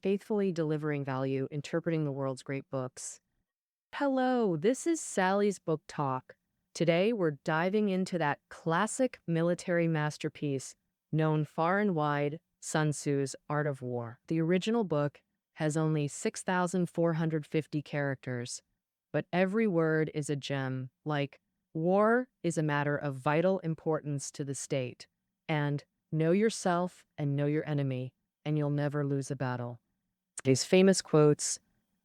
faithfully delivering value, interpreting the world's great books. Hello, this is Sally's Book Talk. Today, we're diving into that classic military masterpiece known far and wide, Sun Tzu's Art of War. The original book has only 6,450 characters, but every word is a gem, like war is a matter of vital importance to the state, and know yourself and know your enemy, and you'll never lose a battle. These famous quotes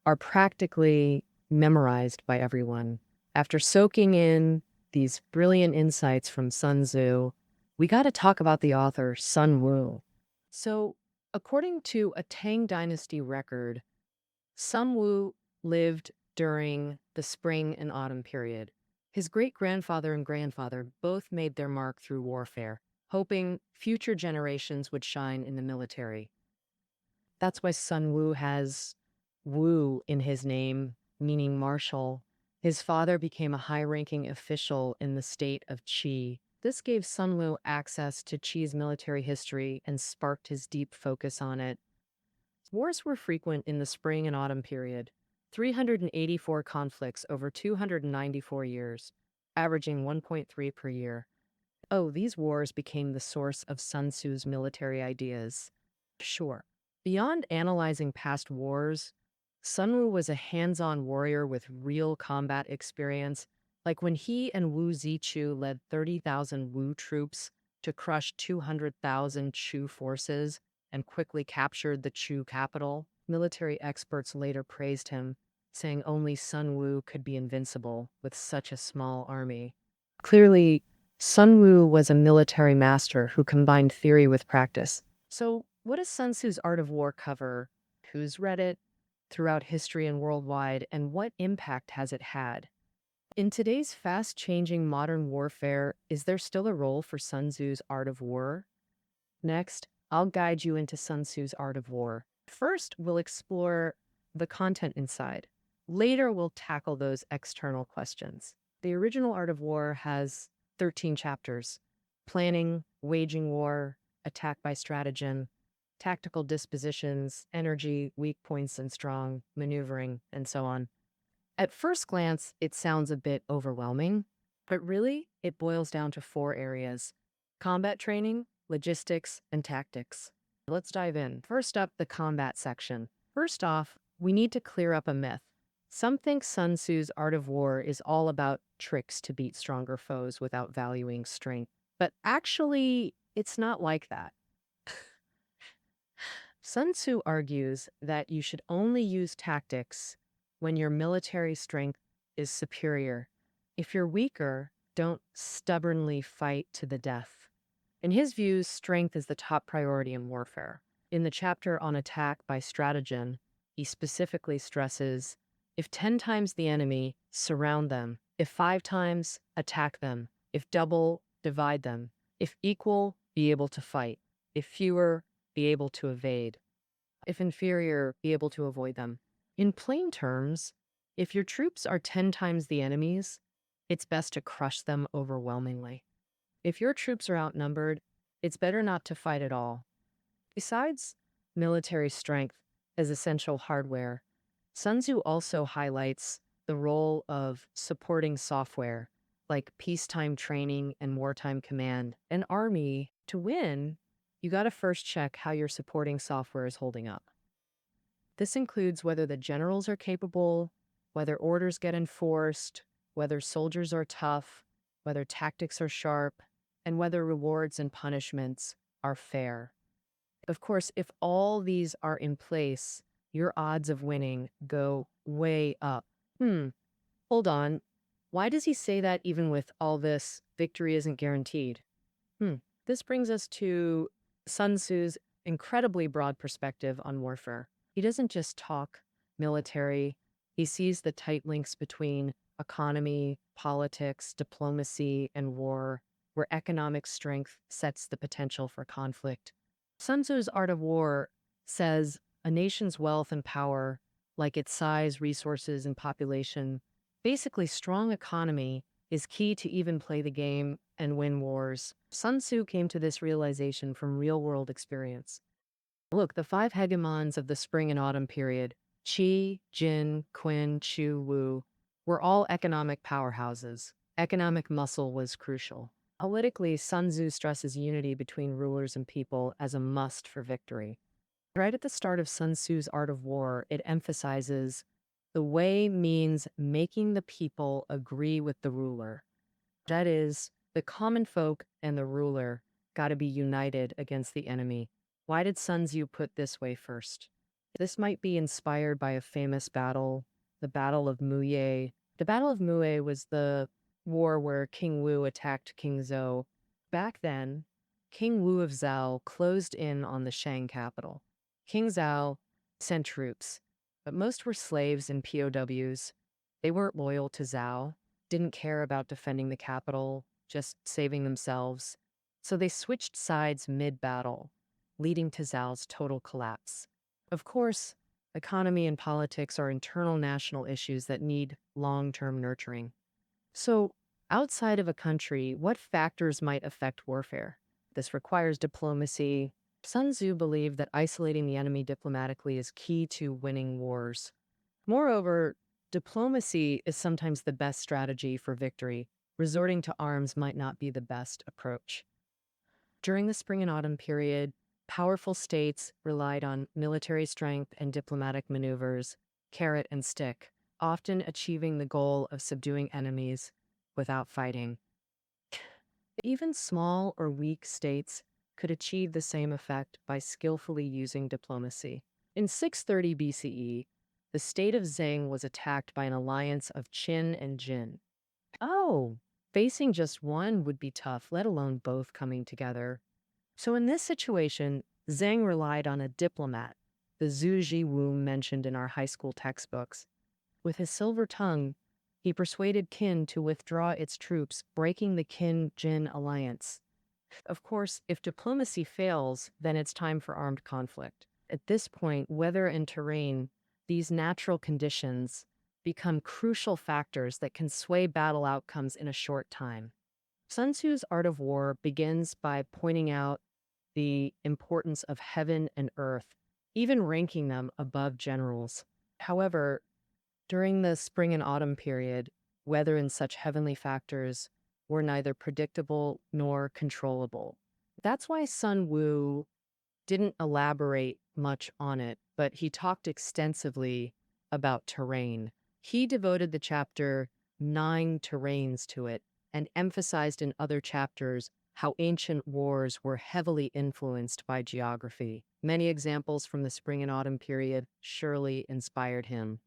are practically memorized by everyone. After soaking in these brilliant insights from Sun Tzu, we got to talk about the author Sun Wu. So, according to a Tang Dynasty record, Sun Wu lived during the spring and autumn period. His great-grandfather and grandfather both made their mark through warfare, hoping future generations would shine in the military. That's why Sun Wu has Wu in his name, meaning marshal. His father became a high-ranking official in the state of Qi. This gave Sun Wu access to Qi's military history and sparked his deep focus on it. Wars were frequent in the spring and autumn period, 384 conflicts over 294 years, averaging 1.3 per year. Oh, these wars became the source of Sun Tzu's military ideas. Sure. Beyond analyzing past wars, Sun Wu was a hands-on warrior with real combat experience, like when he and Wu Zichu led 30,000 Wu troops to crush 200,000 Chu forces and quickly captured the Chu capital. Military experts later praised him, saying only Sun Wu could be invincible with such a small army. Clearly, Sun Wu was a military master who combined theory with practice. So, what does Sun Tzu's Art of War cover? Who's read it throughout history and worldwide, and what impact has it had? In today's fast-changing modern warfare, is there still a role for Sun Tzu's Art of War? Next, I'll guide you into Sun Tzu's Art of War. First, we'll explore the content inside. Later, we'll tackle those external questions. The original Art of War has 13 chapters: planning, waging war, attack by stratagem, tactical dispositions, energy, weak points and strong, maneuvering, and so on. At first glance, it sounds a bit overwhelming, but really, it boils down to four areas: combat training, logistics, and tactics. Let's dive in. First up, the combat section. First off, we need to clear up a myth. Some think Sun Tzu's Art of War is all about tricks to beat stronger foes without valuing strength. But actually, it's not like that. Sun Tzu argues that you should only use tactics when your military strength is superior. If you're weaker, don't stubbornly fight to the death. In his views, strength is the top priority in warfare. In the chapter on attack by stratagem, he specifically stresses, if 10 times the enemy, surround them. If 5 times, attack them. If double, divide them. If equal, be able to fight. If fewer, be able to evade. If inferior, be able to avoid them. In plain terms, if your troops are 10 times the enemy's, it's best to crush them overwhelmingly. If your troops are outnumbered, it's better not to fight at all. Besides military strength as essential hardware, Sun Tzu also highlights the role of supporting software, like peacetime training and wartime command. An army, to win, you gotta first check how your supporting software is holding up. This includes whether the generals are capable, whether orders get enforced, whether soldiers are tough, whether tactics are sharp, and whether rewards and punishments are fair. Of course, if all these are in place, your odds of winning go way up. Hold on. Why does he say that even with all this, victory isn't guaranteed? This brings us to Sun Tzu's incredibly broad perspective on warfare. He doesn't just talk military, he sees the tight links between economy, politics, diplomacy, and war, where economic strength sets the potential for conflict. Sun Tzu's Art of War says a nation's wealth and power, like its size, resources, and population, basically strong economy, is key to even play the game and win wars. Sun Tzu came to this realization from real-world experience. Look, the five hegemons of the spring and autumn period, Qi, Jin, Qin, Chu, Wu, were all economic powerhouses. Economic muscle was crucial. Politically, Sun Tzu stresses unity between rulers and people as a must for victory. Right at the start of Sun Tzu's Art of War, it emphasizes the way means making the people agree with the ruler. That is, the common folk and the ruler got to be united against the enemy. Why did Sun Tzu put this way first? This might be inspired by a famous battle, the Battle of Muye. The Battle of Muye was the war where King Wu attacked King Zhou. Back then, King Wu of Zhao closed in on the Shang capital. King Zhao sent troops, but most were slaves and POWs. They weren't loyal to Zhao, didn't care about defending the capital, just saving themselves. So they switched sides mid-battle, leading to Zhao's total collapse. Of course, economy and politics are internal national issues that need long-term nurturing. So, outside of a country, what factors might affect warfare? This requires diplomacy. Sun Tzu believed that isolating the enemy diplomatically is key to winning wars. Moreover, diplomacy is sometimes the best strategy for victory. Resorting to arms might not be the best approach. During the spring and autumn period, powerful states relied on military strength and diplomatic maneuvers, carrot and stick, often achieving the goal of subduing enemies without fighting. Even small or weak states could achieve the same effect by skillfully using diplomacy. In 630 BCE, the state of Zheng was attacked by an alliance of Qin and Jin. Oh, facing just one would be tough, let alone both coming together. So in this situation, Zheng relied on a diplomat, the Zhu Jiwu mentioned in our high school textbooks. With his silver tongue, he persuaded Qin to withdraw its troops, breaking the Qin-Jin alliance. Of course, if diplomacy fails, then it's time for armed conflict. At this point, weather and terrain, these natural conditions, become crucial factors that can sway battle outcomes in a short time. Sun Tzu's Art of War begins by pointing out the importance of heaven and earth, even ranking them above generals. However, during the spring and autumn period, weather and such heavenly factors were neither predictable nor controllable. That's why Sun Wu didn't elaborate much on it, but he talked extensively about terrain. He devoted the chapter 9 terrains to it and emphasized in other chapters how ancient wars were heavily influenced by geography. Many examples from the spring and autumn period surely inspired him.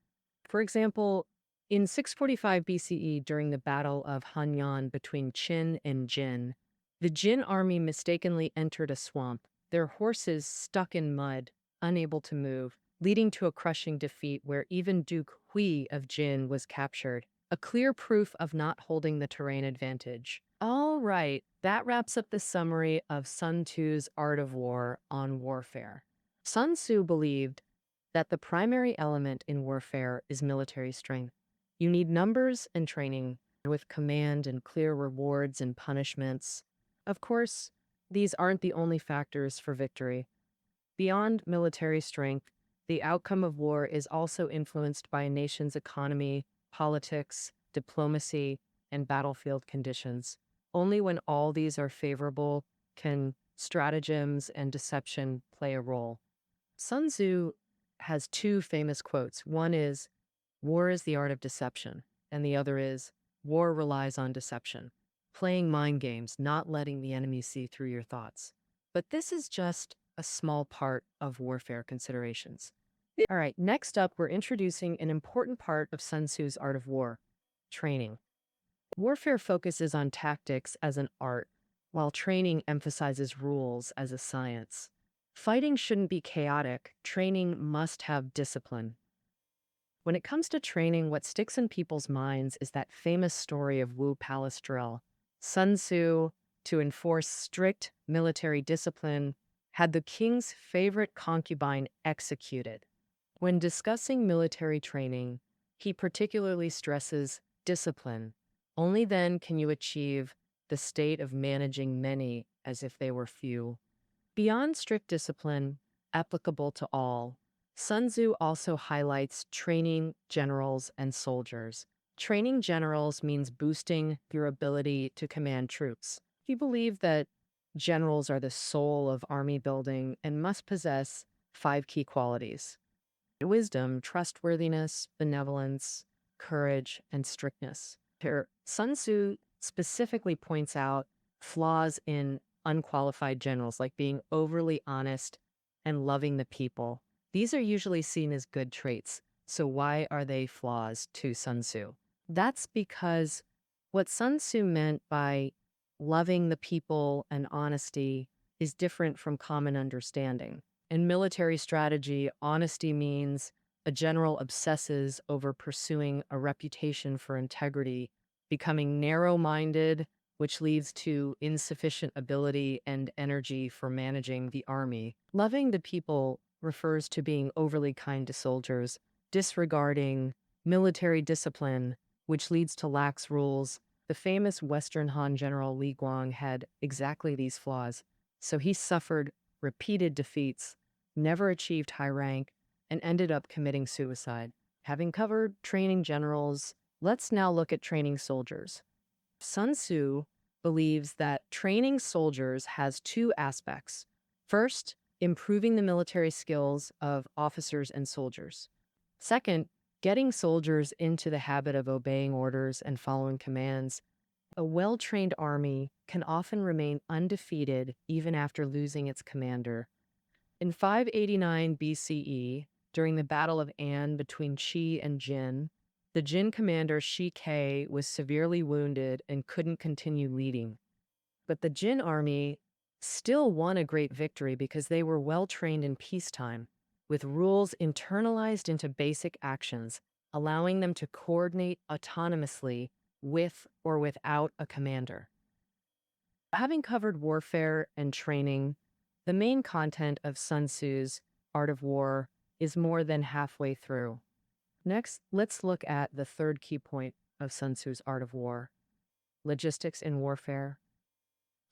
For example, in 645 BCE, during the Battle of Hanyan between Qin and Jin, the Jin army mistakenly entered a swamp, their horses stuck in mud, unable to move, leading to a crushing defeat where even Duke Hui of Jin was captured, a clear proof of not holding the terrain advantage. All right, that wraps up the summary of Sun Tzu's Art of War on warfare. Sun Tzu believed that the primary element in warfare is military strength. You need numbers and training with command and clear rewards and punishments. Of course, these aren't the only factors for victory. Beyond military strength, the outcome of war is also influenced by a nation's economy, politics, diplomacy, and battlefield conditions. Only when all these are favorable can stratagems and deception play a role. Sun Tzu has two famous quotes. One is, "War is the art of deception," and the other is, "War relies on deception." Playing mind games, not letting the enemy see through your thoughts. But this is just a small part of warfare considerations. All right, next up, we're introducing an important part of Sun Tzu's Art of War, training. Warfare focuses on tactics as an art, while training emphasizes rules as a science. Fighting shouldn't be chaotic. Training must have discipline. When it comes to training, what sticks in people's minds is that famous story of Wu Palace drill. Sun Tzu, to enforce strict military discipline, had the king's favorite concubine executed. When discussing military training, he particularly stresses discipline. Only then can you achieve the state of managing many as if they were few. Beyond strict discipline, applicable to all. Sun Tzu also highlights training generals and soldiers. Training generals means boosting your ability to command troops. He believed that generals are the soul of army building and must possess 5 key qualities: wisdom, trustworthiness, benevolence, courage, and strictness. Here, Sun Tzu specifically points out flaws in unqualified generals, like being overly honest and loving the people. These are usually seen as good traits. So, why are they flaws to Sun Tzu? That's because what Sun Tzu meant by loving the people and honesty is different from common understanding. In military strategy, honesty means a general obsesses over pursuing a reputation for integrity, becoming narrow minded, which leads to insufficient ability and energy for managing the army. Loving the people refers to being overly kind to soldiers, disregarding military discipline, which leads to lax rules. The famous Western Han general Li Guang had exactly these flaws, so he suffered repeated defeats, never achieved high rank, and ended up committing suicide. Having covered training generals, let's now look at training soldiers. Sun Tzu believes that training soldiers has 2 aspects. First, improving the military skills of officers and soldiers. Second, getting soldiers into the habit of obeying orders and following commands. A well-trained army can often remain undefeated even after losing its commander. In 589 BCE, during the Battle of An between Qi and Jin, the Jin commander Shi Ke was severely wounded and couldn't continue leading. But the Jin army still won a great victory because they were well trained in peacetime, with rules internalized into basic actions, allowing them to coordinate autonomously with or without a commander. Having covered warfare and training, the main content of Sun Tzu's Art of War is more than halfway through. Next, let's look at the third key point of Sun Tzu's Art of War: logistics in warfare.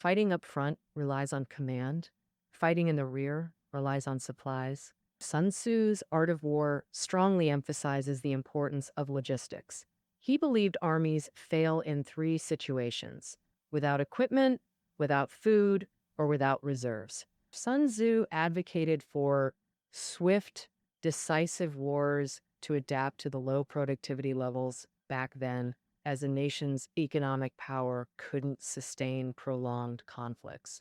Fighting up front relies on command. Fighting in the rear relies on supplies. Sun Tzu's Art of War strongly emphasizes the importance of logistics. He believed armies fail in 3 situations: without equipment, without food, or without reserves. Sun Tzu advocated for swift, decisive wars to adapt to the low productivity levels back then, as a nation's economic power couldn't sustain prolonged conflicts.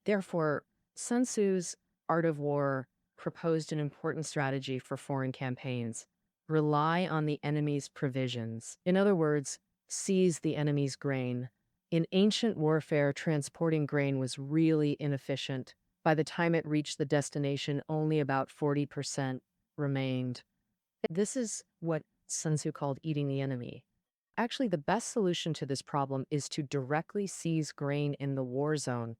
Therefore, Sun Tzu's Art of War proposed an important strategy for foreign campaigns: rely on the enemy's provisions. In other words, seize the enemy's grain. In ancient warfare, transporting grain was really inefficient. By the time it reached the destination, only about 40% remained. This is what Sun Tzu called eating the enemy. Actually, the best solution to this problem is to directly seize grain in the war zone,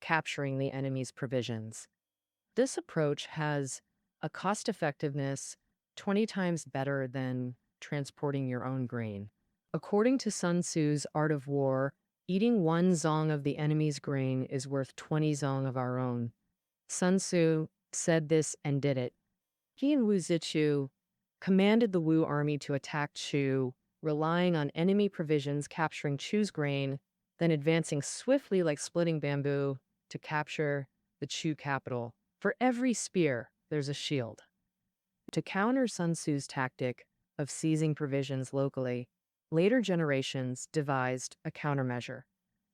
capturing the enemy's provisions. This approach has a cost effectiveness 20 times better than transporting your own grain. According to Sun Tzu's Art of War, eating 1 zong of the enemy's grain is worth 20 zong of our own. Sun Tzu said this and did it. He and Wu Zichu commanded the Wu army to attack Chu, relying on enemy provisions, capturing Chu's grain, then advancing swiftly like splitting bamboo to capture the Chu capital. For every spear, there's a shield. To counter Sun Tzu's tactic of seizing provisions locally, later generations devised a countermeasure.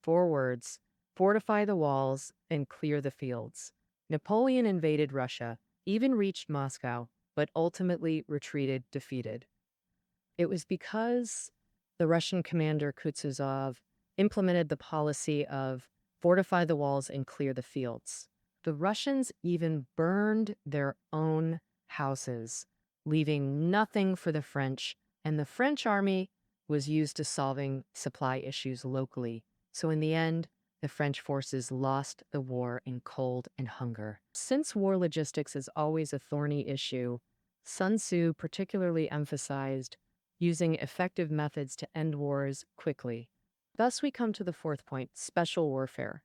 4 words: fortify the walls and clear the fields. Napoleon invaded Russia, even reached Moscow, but ultimately retreated defeated. It was because the Russian commander Kutuzov implemented the policy of fortify the walls and clear the fields. The Russians even burned their own houses, leaving nothing for the French, and the French army was used to solving supply issues locally. So in the end, the French forces lost the war in cold and hunger. Since war logistics is always a thorny issue, Sun Tzu particularly emphasized using effective methods to end wars quickly. Thus, we come to the 4th point: special warfare.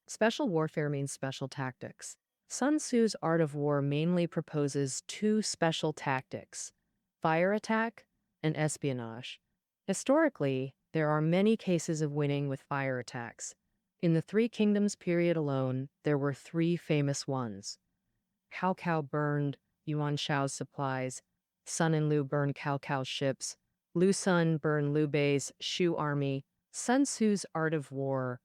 Special warfare means special tactics. Sun Tzu's Art of War mainly proposes two special tactics: fire attack and espionage. Historically, there are many cases of winning with fire attacks. In the Three Kingdoms period alone, there were three famous ones. Cao Cao burned Yuan Shao's supplies, Sun and Lu burned Cao Cao's ships, Lu Sun burned Liu Bei's Shu army. Sun Tzu's Art of War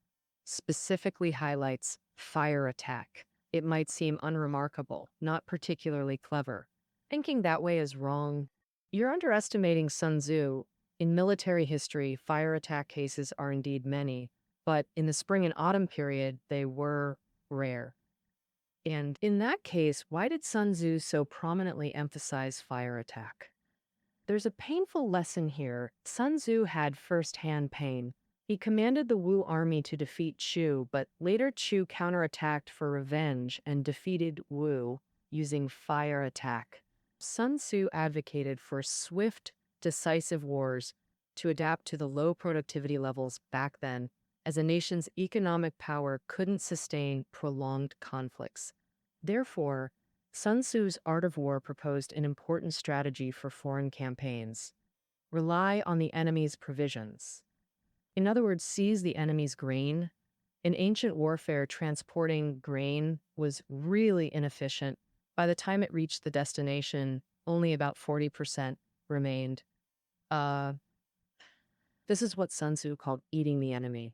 specifically highlights fire attack. It might seem unremarkable, not particularly clever. Thinking that way is wrong. You're underestimating Sun Tzu. In military history, fire attack cases are indeed many, but in the spring and autumn period, they were rare. And in that case, why did Sun Tzu so prominently emphasize fire attack? There's a painful lesson here. Sun Tzu had first-hand pain. He commanded the Wu army to defeat Chu, but later Chu counterattacked for revenge and defeated Wu using fire attack. Sun Tzu advocated for swift, decisive wars to adapt to the low productivity levels back then, as a nation's economic power couldn't sustain prolonged conflicts. Therefore, Sun Tzu's Art of War proposed an important strategy for foreign campaigns: rely on the enemy's provisions. In other words, seize the enemy's grain. In ancient warfare, transporting grain was really inefficient. By the time it reached the destination, only about 40% remained. This is what Sun Tzu called eating the enemy.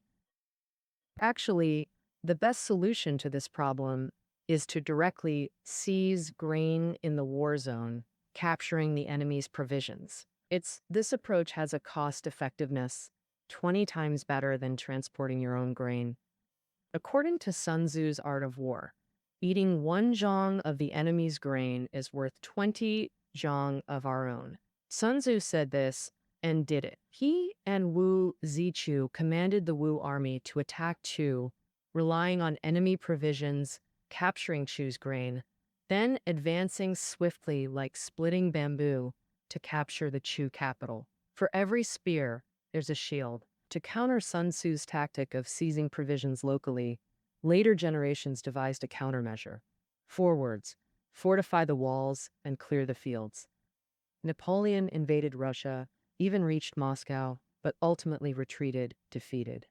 Actually, the best solution to this problem is to directly seize grain in the war zone, capturing the enemy's provisions. This approach has a cost effectiveness 20 times better than transporting your own grain. According to Sun Tzu's Art of War, eating 1 zhang of the enemy's grain is worth 20 zhang of our own. Sun Tzu said this and did it. He and Wu Zichu commanded the Wu army to attack Chu, relying on enemy provisions, capturing Chu's grain, then advancing swiftly like splitting bamboo to capture the Chu capital. For every spear, there's a shield. To counter Sun Tzu's tactic of seizing provisions locally, later generations devised a countermeasure. Forwards, fortify the walls and clear the fields. Napoleon invaded Russia, even reached Moscow, but ultimately retreated, defeated.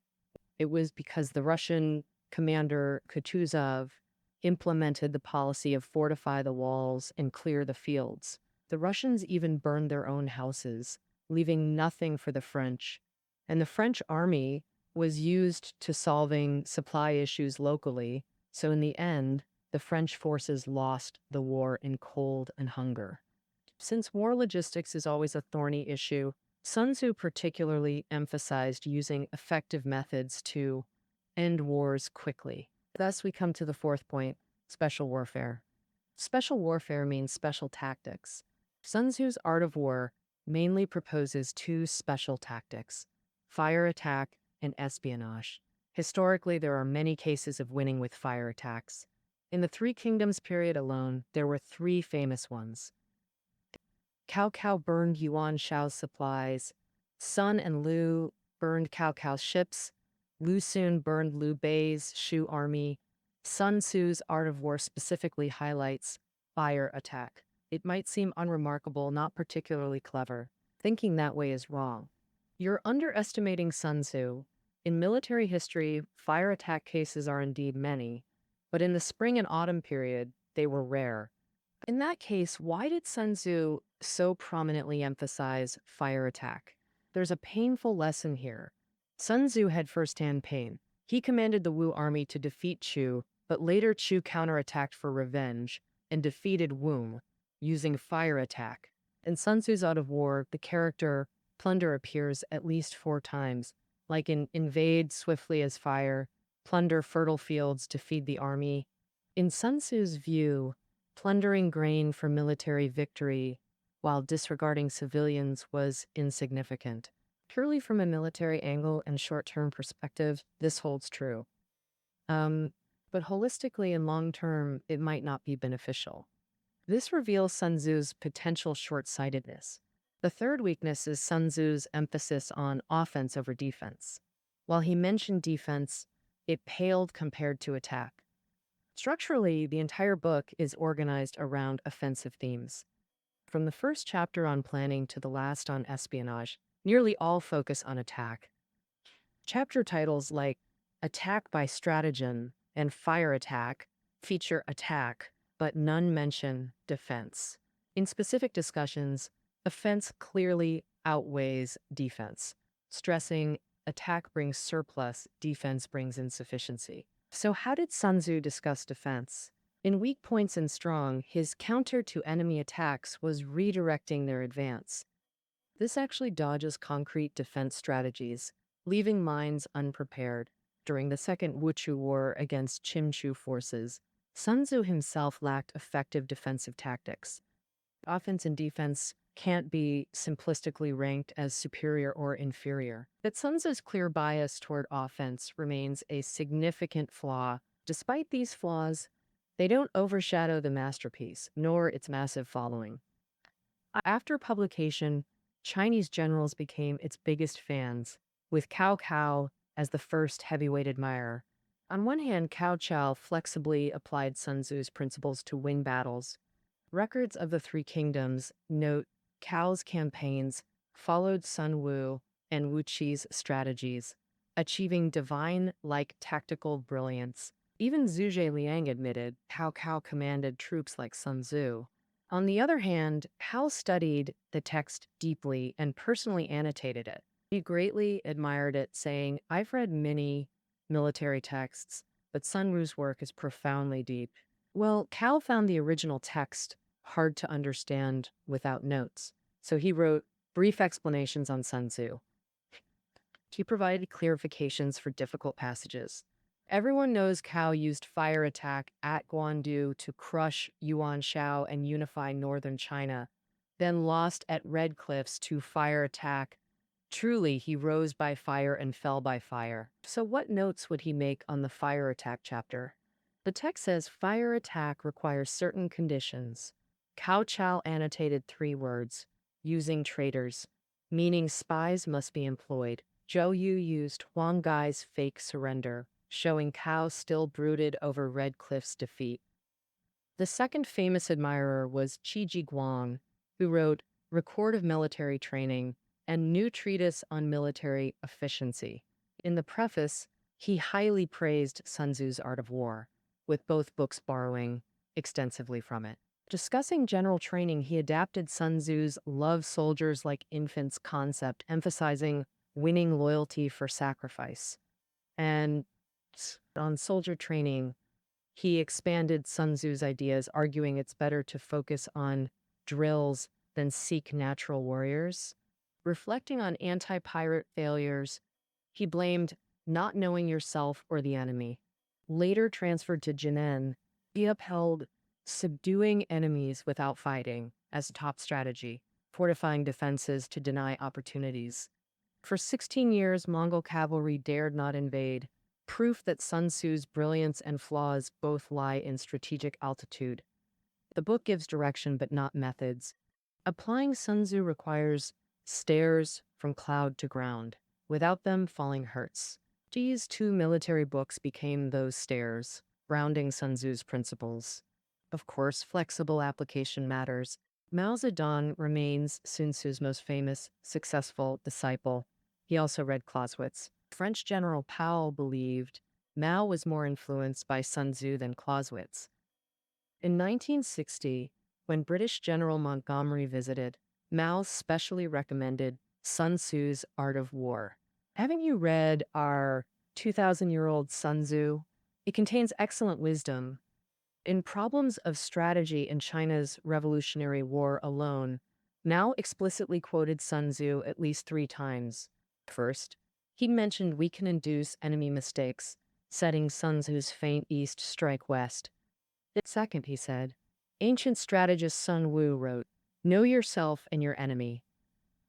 It was because the Russian commander Kutuzov implemented the policy of fortify the walls and clear the fields. The Russians even burned their own houses, leaving nothing for the French. And the French army was used to solving supply issues locally. So in the end, the French forces lost the war in cold and hunger. Since war logistics is always a thorny issue, Sun Tzu particularly emphasized using effective methods to end wars quickly. Thus, we come to the fourth point: special warfare. Special warfare means special tactics. Sun Tzu's Art of War mainly proposes two special tactics: fire attack and espionage. Historically, there are many cases of winning with fire attacks. In the Three Kingdoms period alone, there were three famous ones. Cao Cao burned Yuan Shao's supplies, Sun and Lu burned Cao Cao's ships, Lu Sun burned Liu Bei's Shu army. Sun Tzu's Art of War specifically highlights fire attack. It might seem unremarkable, not particularly clever. Thinking that way is wrong. You're underestimating Sun Tzu. In military history, fire attack cases are indeed many, but in the spring and autumn period, they were rare. In that case, why did Sun Tzu so prominently emphasize fire attack? There's a painful lesson here. Sun Tzu had first-hand pain. He commanded the Wu army to defeat Chu, but later Chu counterattacked for revenge and defeated Wu using fire attack. In Sun Tzu's Art of War, the character plunder appears at least 4 times, like in invade swiftly as fire, plunder fertile fields to feed the army. In Sun Tzu's view, plundering grain for military victory while disregarding civilians was insignificant. Purely from a military angle and short-term perspective, this holds true. But holistically and long-term, it might not be beneficial. This reveals Sun Tzu's potential short-sightedness. The third weakness is Sun Tzu's emphasis on offense over defense. While he mentioned defense, it paled compared to attack. Structurally, the entire book is organized around offensive themes. From the first chapter on planning to the last on espionage, nearly all focus on attack. Chapter titles like Attack by Stratagem and Fire Attack feature attack, but none mention defense. In specific discussions, offense clearly outweighs defense, stressing attack brings surplus, defense brings insufficiency. So, how did Sun Tzu discuss defense? In Weak Points and Strong, his counter to enemy attacks was redirecting their advance. This actually dodges concrete defense strategies, leaving minds unprepared. During the Second Wuchu War against Chimchu forces, Sun Tzu himself lacked effective defensive tactics. Offense and defense can't be simplistically ranked as superior or inferior. But Sun Tzu's clear bias toward offense remains a significant flaw. Despite these flaws, they don't overshadow the masterpiece, nor its massive following. After publication, Chinese generals became its biggest fans, with Cao Cao as the first heavyweight admirer. On one hand, Cao Cao flexibly applied Sun Tzu's principles to win battles. Records of the Three Kingdoms note Cao's campaigns followed Sun Wu and Wu Qi's strategies, achieving divine-like tactical brilliance. Even Zhu Liang admitted Cao Cao commanded troops like Sun Tzu. On the other hand, Cao studied the text deeply and personally annotated it. He greatly admired it, saying, "I've read many military texts, but Sun Wu's work is profoundly deep." Well, Cao found the original text hard to understand without notes, so he wrote brief explanations on Sun Tzu. He provided clarifications for difficult passages. Everyone knows Cao used fire attack at Guandu to crush Yuan Shao and unify northern China, then lost at Red Cliffs to fire attack. Truly, he rose by fire and fell by fire. So what notes would he make on the fire attack chapter? The text says fire attack requires certain conditions. Cao Cao annotated 3 words, using traitors, meaning spies must be employed. Zhou Yu used Huang Gai's fake surrender, showing Cao still brooded over Red Cliff's defeat. The second famous admirer was Qi Jiguang, who wrote Record of Military Training and New Treatise on Military Efficiency. In the preface, he highly praised Sun Tzu's Art of War, with both books borrowing extensively from it. Discussing general training, he adapted Sun Tzu's love soldiers like infants concept, emphasizing winning loyalty for sacrifice. And on soldier training, he expanded Sun Tzu's ideas, arguing it's better to focus on drills than seek natural warriors. Reflecting on anti-pirate failures, he blamed not knowing yourself or the enemy. Later transferred to Jinan, he upheld subduing enemies without fighting as a top strategy, fortifying defenses to deny opportunities. For 16 years, Mongol cavalry dared not invade, proof that Sun Tzu's brilliance and flaws both lie in strategic altitude. The book gives direction but not methods. Applying Sun Tzu requires stairs from cloud to ground. Without them, falling hurts. These 2 military books became those stairs, grounding Sun Tzu's principles. Of course, flexible application matters. Mao Zedong remains Sun Tzu's most famous, successful disciple. He also read Clausewitz. French General Powell believed Mao was more influenced by Sun Tzu than Clausewitz. In 1960, when British General Montgomery visited, Mao specially recommended Sun Tzu's Art of War. Haven't you read our 2,000-year-old Sun Tzu? It contains excellent wisdom. In Problems of Strategy in China's Revolutionary War alone, Mao explicitly quoted Sun Tzu at least 3 times. First, he mentioned we can induce enemy mistakes, setting Sun Tzu's feint east, strike west. Second, he said, ancient strategist Sun Wu wrote, "Know yourself and your enemy."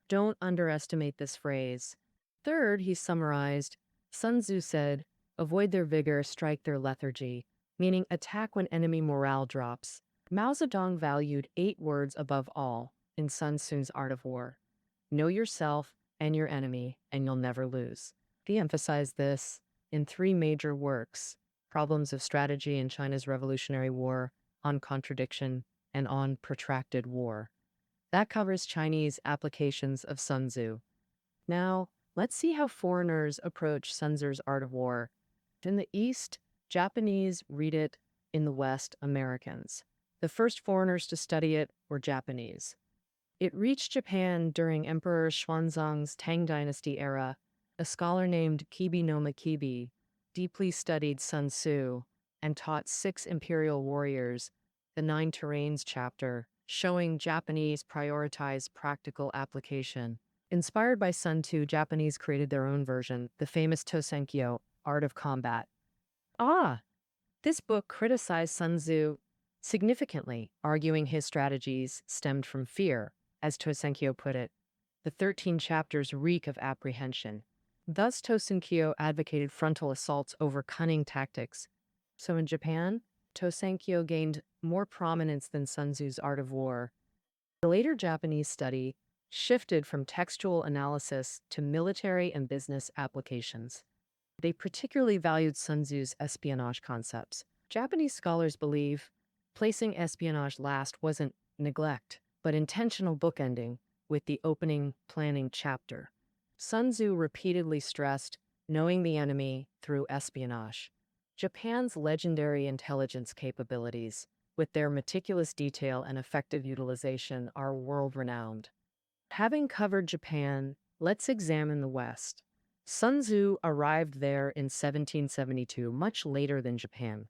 Don't underestimate this phrase. Third, he summarized, Sun Tzu said, "Avoid their vigor, strike their lethargy," meaning attack when enemy morale drops. Mao Zedong valued 8 words above all in Sun Tzu's Art of War. Know yourself and your enemy, and you'll never lose. He emphasized this in 3 major works. Problems of Strategy in China's Revolutionary War, On Contradiction, and On Protracted War. That covers Chinese applications of Sun Tzu. Now, let's see how foreigners approach Sun Tzu's Art of War. In the East, Japanese read it; in the West, Americans. The first foreigners to study it were Japanese. It reached Japan during Emperor Xuanzang's Tang Dynasty era. A scholar named Kibi no Makibi deeply studied Sun Tzu and taught 6 imperial warriors the 9 terrains chapter, showing Japanese prioritize practical application. Inspired by Sun Tzu, Japanese created their own version, the famous Tosenkyo, Art of Combat. This book criticized Sun Tzu significantly, arguing his strategies stemmed from fear. As Tosenkyo put it, the 13 chapters reek of apprehension. Thus, Tosenkyo advocated frontal assaults over cunning tactics. So in Japan, Tosenkyo gained more prominence than Sun Tzu's Art of War. The later Japanese study shifted from textual analysis to military and business applications. They particularly valued Sun Tzu's espionage concepts. Japanese scholars believe placing espionage last wasn't neglect, but intentional bookending with the opening planning chapter. Sun Tzu repeatedly stressed knowing the enemy through espionage. Japan's legendary intelligence capabilities, with their meticulous detail and effective utilization, are world-renowned. Having covered Japan, let's examine the West. Sun Tzu arrived there in 1772, much later than Japan.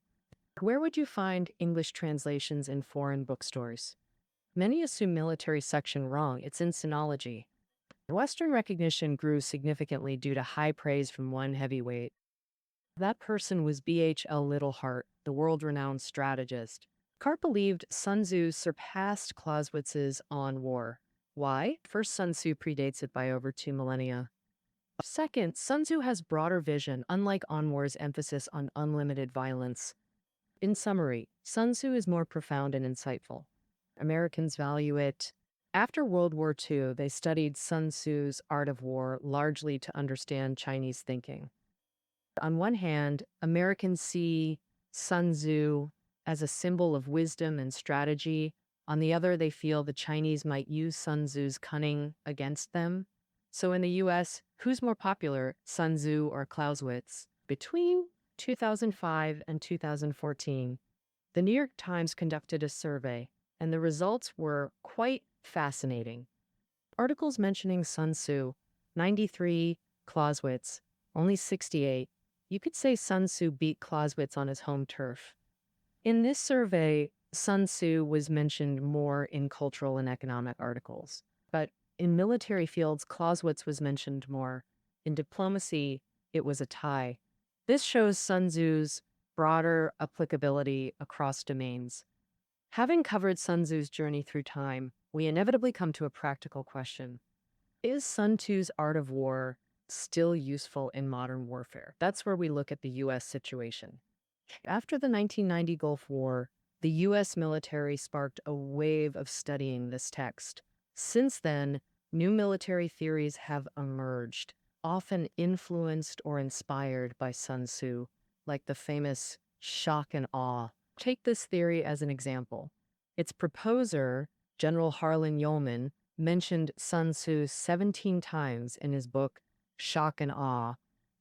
Where would you find English translations in foreign bookstores? Many assume military section wrong. It's in sinology. Western recognition grew significantly due to high praise from one heavyweight. That person was B.H.L. Littleheart, the world-renowned strategist. Cart believed Sun Tzu surpassed Clausewitz's On War. Why? First, Sun Tzu predates it by over 2 millennia. Second, Sun Tzu has broader vision, unlike On War's emphasis on unlimited violence. In summary, Sun Tzu is more profound and insightful. Americans value it. After World War II, they studied Sun Tzu's Art of War largely to understand Chinese thinking. On one hand, Americans see Sun Tzu as a symbol of wisdom and strategy. On the other, they feel the Chinese might use Sun Tzu's cunning against them. So in the US, who's more popular, Sun Tzu or Clausewitz? Between 2005 and 2014, the New York Times conducted a survey, and the results were quite fascinating. Articles mentioning Sun Tzu, 93; Clausewitz, only 68. You could say Sun Tzu beat Clausewitz on his home turf. In this survey, Sun Tzu was mentioned more in cultural and economic articles. But in military fields, Clausewitz was mentioned more. In diplomacy, it was a tie. This shows Sun Tzu's broader applicability across domains. Having covered Sun Tzu's journey through time, we inevitably come to a practical question. Is Sun Tzu's Art of War still useful in modern warfare? That's where we look at the U.S. situation. After the 1990 Gulf War, the U.S. military sparked a wave of studying this text. Since then, new military theories have emerged, often influenced or inspired by Sun Tzu, like the famous shock and awe. Take this theory as an example. Its proposer, General Harlan Ullman, mentioned Sun Tzu 17 times in his book Shock and Awe,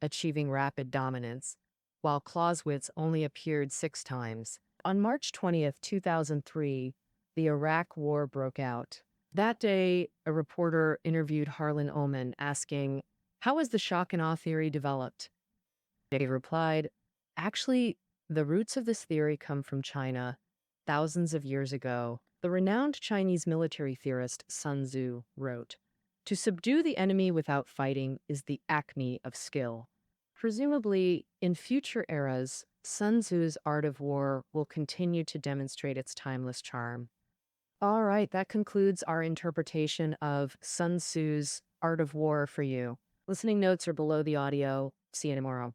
Achieving Rapid Dominance, while Clausewitz only appeared 6 times. On March 20th, 2003, the Iraq War broke out. That day, a reporter interviewed Harlan Ullman asking, "How was the shock and awe theory developed?" He replied, "Actually, the roots of this theory come from China. Thousands of years ago, the renowned Chinese military theorist Sun Tzu wrote, 'To subdue the enemy without fighting is the acme of skill.' Presumably, in future eras, Sun Tzu's Art of War will continue to demonstrate its timeless charm." All right, that concludes our interpretation of Sun Tzu's Art of War for you. Listening notes are below the audio. See you tomorrow.